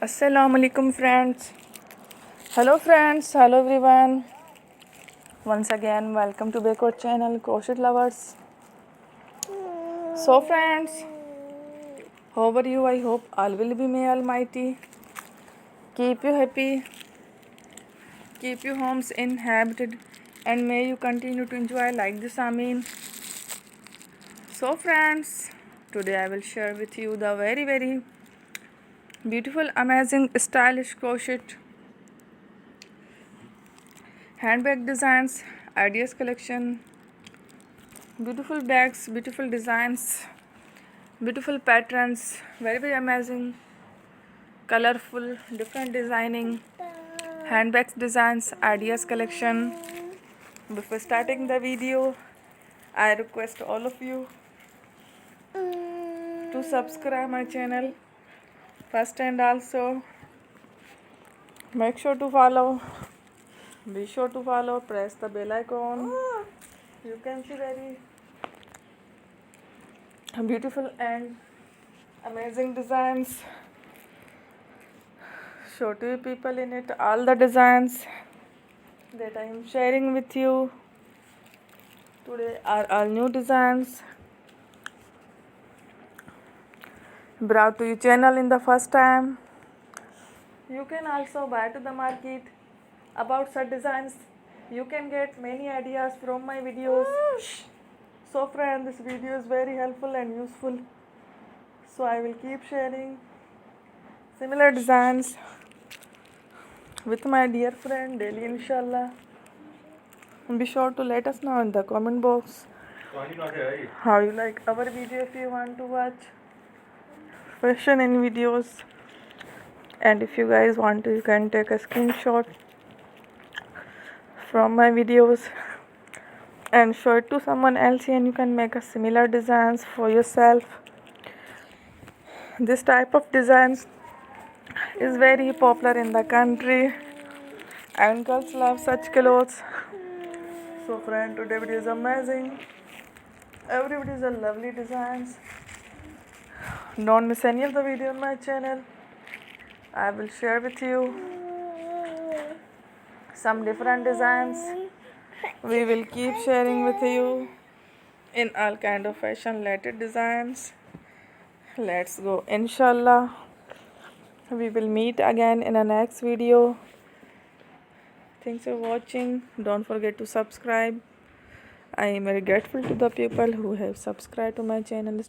Assalamu alaikum friends. Hello friends, hello everyone. Once again, welcome to Backward channel, Crochet Lovers. So friends, how are you? I hope all will be may Almighty keep you happy, keep your homes inhabited, and may you continue to enjoy like this. Amin. So friends, today I will share with you the very beautiful, amazing, stylish crochet handbag designs, ideas collection, beautiful bags, beautiful designs, beautiful patterns, very amazing, colorful, different designing, handbags designs, ideas collection. Before starting the video, I request all of you to subscribe my channel first, and also make sure to follow. Be sure to follow, press the bell icon. You can see very beautiful and amazing designs. Show to you people in it. All the designs that I am sharing with you today are all new designs brought to your channel in the first time. You can also buy to the market about such designs. You can get many ideas from my videos. So friend, this video is very helpful and useful. So I will keep sharing similar designs with my dear friend daily, inshallah. Be sure to let us know in the comment box how you like our video. If you want to watch fashion in videos, and if you guys want to, you can take a screenshot from my videos and show it to someone else, and you can make a similar designs for yourself. This type of designs is very popular in the country and girls love such clothes. So friend, today video is amazing. Everybody is a lovely designs. Don't miss any of the video on my channel. I will share with you some different designs. We will keep sharing with you in all kind of fashion related designs. Let's go, inshallah. We will meet again in the next video. Thanks for watching. Don't forget to subscribe. I am very grateful to the people who have subscribed to my channel.